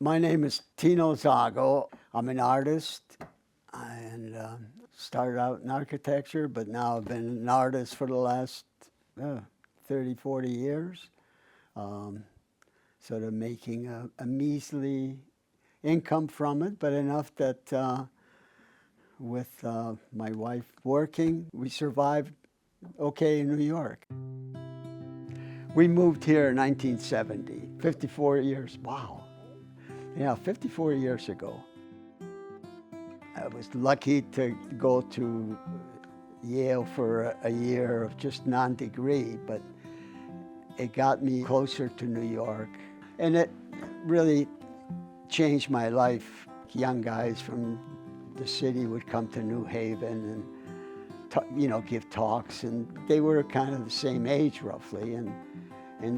My name is Tino Zago. I'm an artist and started out in architecture, but now I've been an artist for the last 30, 40 years. Sort of making a measly income from it, but enough that with my wife working, we survived okay in New York. We moved here in 1970, 54 years, wow. Yeah, 54 years ago. I was lucky to go to Yale for a year of just non-degree, but it got me closer to New York. And it really changed my life. Young guys from the city would come to New Haven and give talks, and they were kind of the same age roughly, and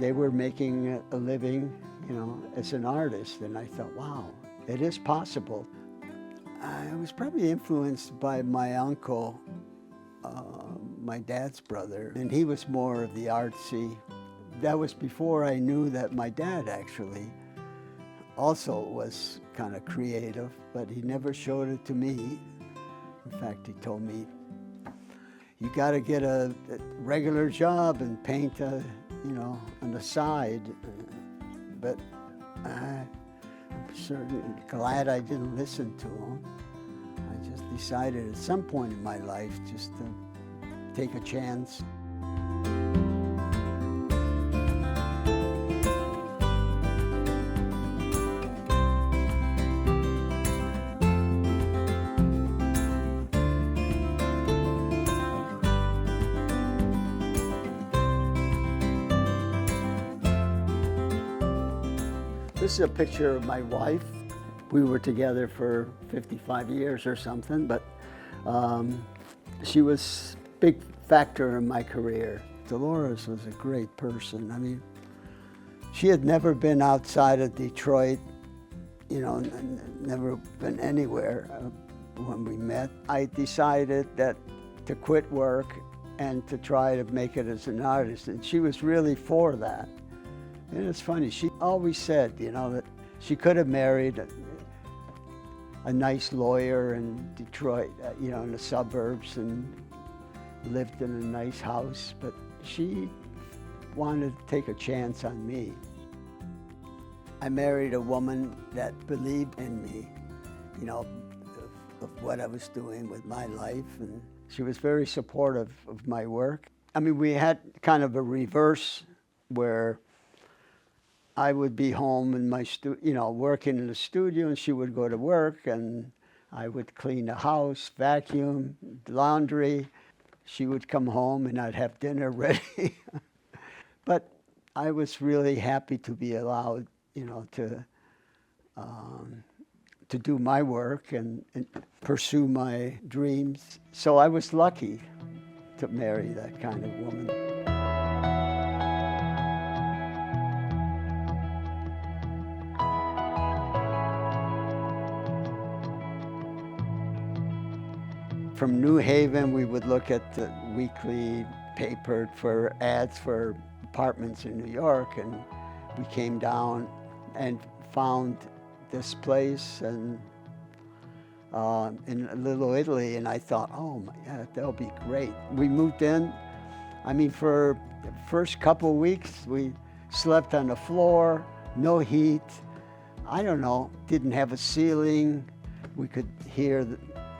they were making a living, as an artist. And I thought, wow, it is possible. I was probably influenced by my uncle, my dad's brother, and he was more of the artsy. That was before I knew that my dad actually also was kind of creative, but he never showed it to me. In fact, he told me, you got to get a regular job and paint, on the side. But I'm certainly glad I didn't listen to him. I just decided at some point in my life just to take a chance. This is a picture of my wife. We were together for 55 years or something, but she was a big factor in my career. Dolores was a great person. I mean, she had never been outside of Detroit, never been anywhere when we met. I decided that to quit work and to try to make it as an artist, and she was really for that. And it's funny, she always said, that she could have married a nice lawyer in Detroit, in the suburbs, and lived in a nice house, but she wanted to take a chance on me. I married a woman that believed in me, of what I was doing with my life, and she was very supportive of my work. I mean, we had kind of a reverse where I would be home in my working in the studio, and she would go to work, and I would clean the house, vacuum, laundry. She would come home, and I'd have dinner ready. But I was really happy to be allowed, to do my work and pursue my dreams. So I was lucky to marry that kind of woman. From New Haven, we would look at the weekly paper for ads for apartments in New York, and we came down and found this place in Little Italy, and I thought, oh my God, that'll be great. We moved in. I mean, for the first couple of weeks, we slept on the floor, no heat. I don't know, didn't have a ceiling. We could hear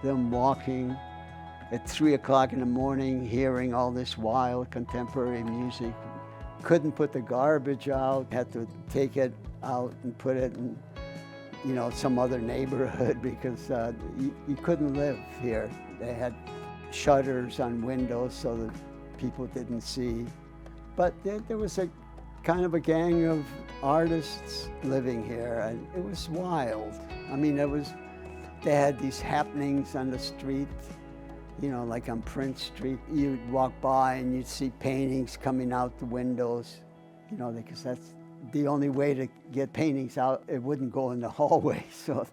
them walking at 3 o'clock in the morning, hearing all this wild contemporary music. Couldn't put the garbage out, had to take it out and put it in, some other neighborhood because you couldn't live here. They had shutters on windows so that people didn't see. But there was a kind of a gang of artists living here, and it was wild. I mean, they had these happenings on the street, like on Prince Street. You'd walk by and you'd see paintings coming out the windows, because that's the only way to get paintings out. It wouldn't go in the hallway. So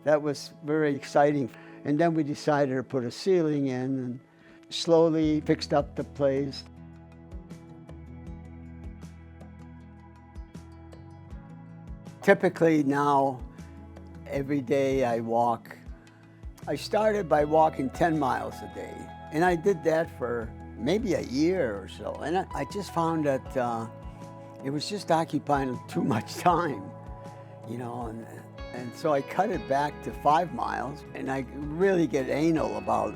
that was very exciting. And then we decided to put a ceiling in and slowly fixed up the place. Typically now, every day I walk. I started by walking 10 miles a day, and I did that for maybe a year or so. And I just found that it was just occupying too much time, you know, and so I cut it back to 5 miles, and I really get anal about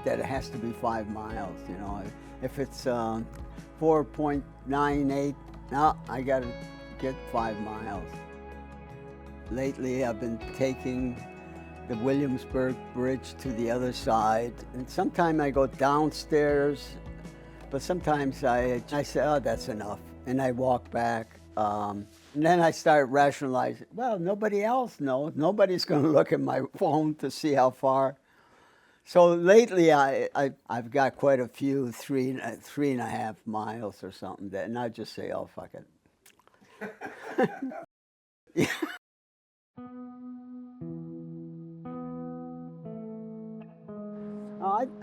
that it has to be 5 miles, you know. If it's 4.98, no, I gotta get 5 miles. Lately, I've been taking the Williamsburg Bridge to the other side, and sometimes I go downstairs, but sometimes I say, oh, that's enough, and I walk back. And then I start rationalizing, well, nobody else knows. Nobody's going to look at my phone to see how far. So lately, I've got quite a few, 3.5 miles or something, and I just say, oh, fuck it. Yeah.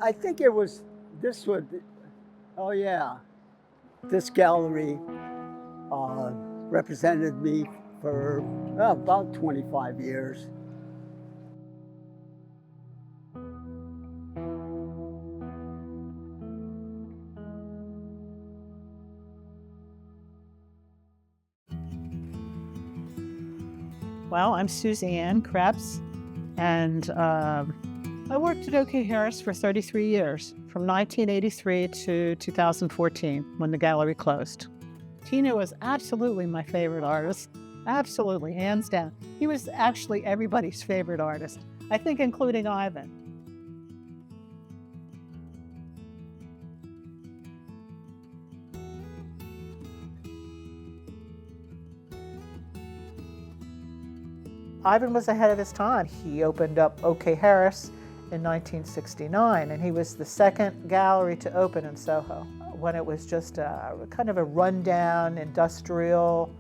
I think it was, this would, oh yeah, this gallery represented me for about 25 years. Well, I'm Suzanne Krebs, and I worked at OK Harris for 33 years, from 1983 to 2014, when the gallery closed. Tino was absolutely my favorite artist, absolutely, hands down. He was actually everybody's favorite artist, I think including Ivan. Ivan was ahead of his time. He opened up OK Harris in 1969, and he was the second gallery to open in SoHo, when it was just kind of a rundown, industrial,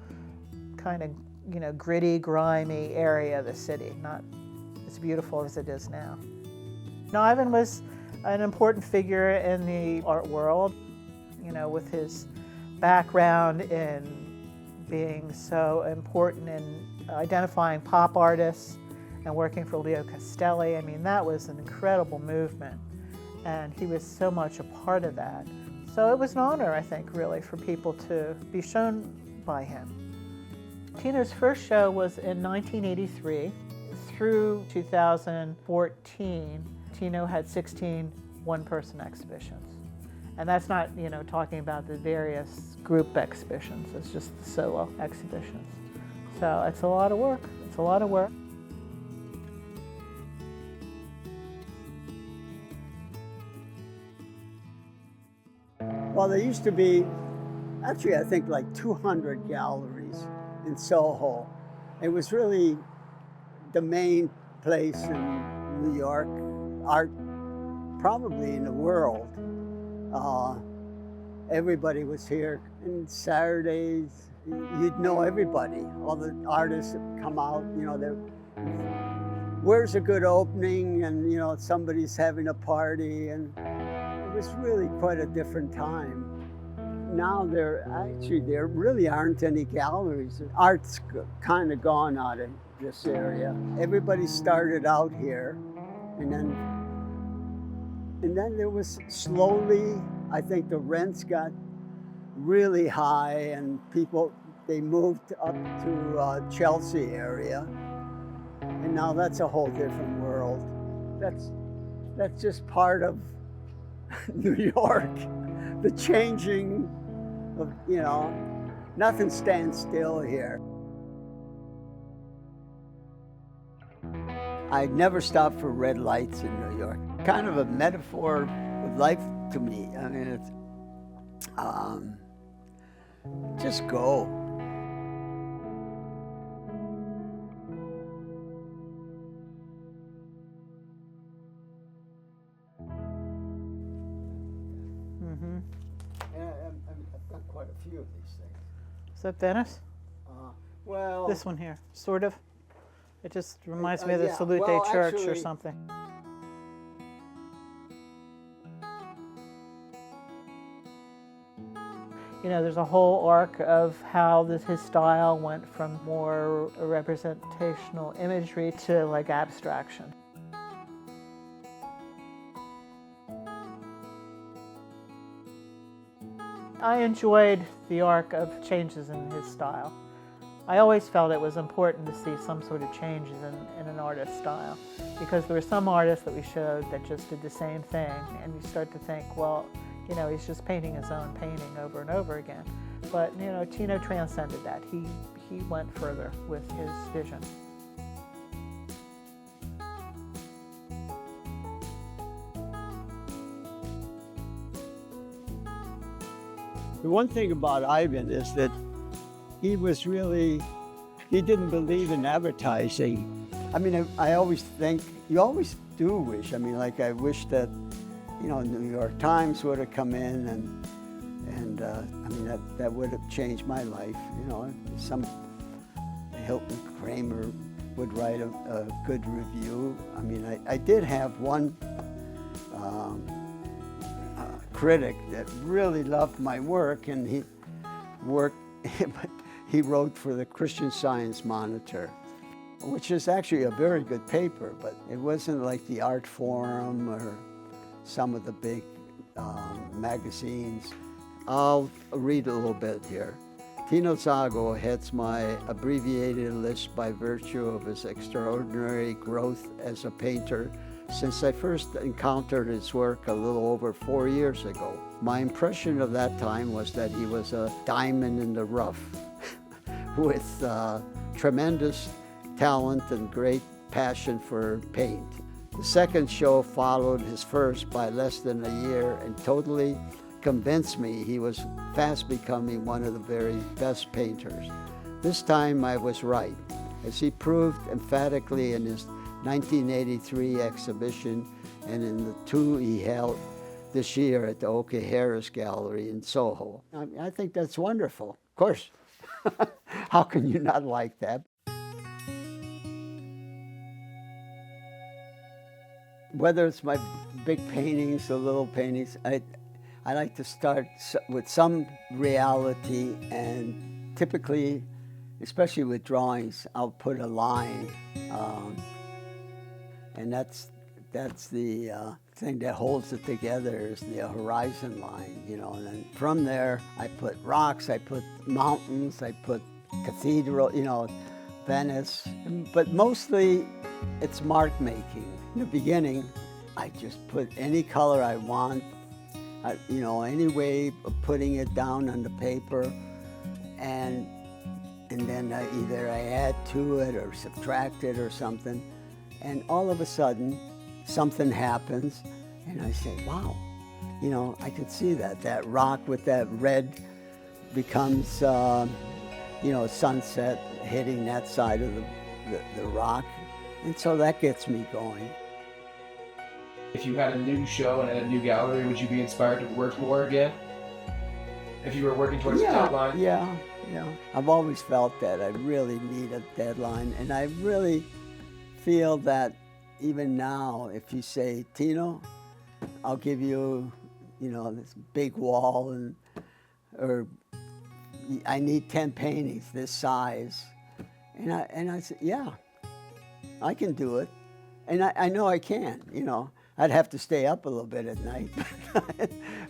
kind of, you know, gritty, grimy area of the city, not as beautiful as it is now. Now, Ivan was an important figure in the art world, you know, with his background in being so important in identifying pop artists and working for Leo Castelli. I mean, that was an incredible movement, and he was so much a part of that. So it was an honor, I think, really, for people to be shown by him. Tino's first show was in 1983. Through 2014, Tino had 16 one-person exhibitions. And that's not, you know, talking about the various group exhibitions. It's just the solo exhibitions. So it's a lot of work. It's a lot of work. Well, there used to be, actually, I think like 200 galleries in SoHo. It was really the main place in New York, art probably in the world. Everybody was here. And Saturdays, you'd know everybody. All the artists that come out, you know, where's a good opening, and, you know, somebody's having a party, and it was really quite a different time. Now there really aren't any galleries. Art's kind of gone out of this area. Everybody started out here, and then there was slowly, I think the rents got really high, and people, they moved up to Chelsea area, and now that's a whole different world. That's just part of New York, the changing of, you know, nothing stands still here. I never stopped for red lights in New York. Kind of a metaphor of life to me. I mean, it's just go. Mm-hmm. Yeah, I've done quite a few of these things. Is that Venice? Well, This one here, sort of. It just reminds me of the yeah. Salute Well, Church or actually, something. You know, there's a whole arc of how his style went from more representational imagery to like abstraction. I enjoyed the arc of changes in his style. I always felt it was important to see some sort of changes in an artist's style, because there were some artists that we showed that just did the same thing, and you start to think, well, you know, he's just painting his own painting over and over again. But, you know, Tino transcended that. He went further with his vision. The one thing about Ivan is that he didn't believe in advertising. I mean, I always think, you always do wish, I mean, like I wish that, you know, New York Times would have come in and I mean, that would have changed my life, you know. Some Hilton Kramer would write a good review. I mean, I did have one critic that really loved my work, and he wrote for the Christian Science Monitor, which is actually a very good paper, but it wasn't like the Art Forum or some of the big magazines. I'll read a little bit here. Tino Zago heads my abbreviated list by virtue of his extraordinary growth as a painter since I first encountered his work a little over 4 years ago. My impression of that time was that he was a diamond in the rough with tremendous talent and great passion for paint. The second show followed his first by less than a year and totally convinced me he was fast becoming one of the very best painters. This time I was right, as he proved emphatically in his 1983 exhibition and in the two he held this year at the OK Harris Gallery in SoHo. I think that's wonderful, of course. How can you not like that? Whether it's my big paintings or little paintings, I like to start with some reality, and typically, especially with drawings, I'll put a line, and that's the thing that holds it together, is the horizon line, you know. And then from there, I put rocks, I put mountains, I put cathedral, you know, Venice, but mostly it's mark making. In the beginning, I just put any color I want, you know, any way of putting it down on the paper, and then either I add to it or subtract it or something, and all of a sudden something happens, and I say, wow, you know, I can see that rock with that red becomes, you know, sunset hitting that side of the rock, and so that gets me going. If you had a new show and a new gallery, would you be inspired to work more again? If you were working towards a deadline? Yeah. I've always felt that I really need a deadline, and I really feel that even now, if you say, Tino, I'll give you, you know, this big wall, or I need 10 paintings this size, and I said, yeah, I can do it, and I know I can, you know. I'd have to stay up a little bit at night,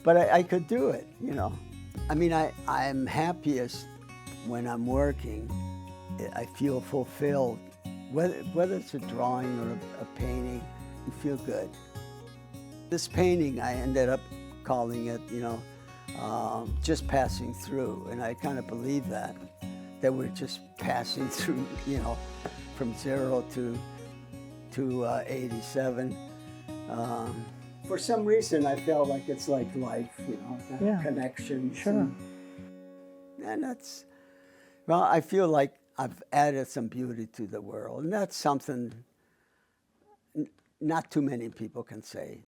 but I could do it, you know. I mean, I'm happiest when I'm working. I feel fulfilled. Whether it's a drawing or a painting, you feel good. This painting, I ended up calling it, you know, just passing through, and I kind of believe that we're just passing through, you know, from 0 to 87. For some reason, I felt like it's like life, you know, connections. Sure. And that's, well, I feel like I've added some beauty to the world, and that's something not too many people can say.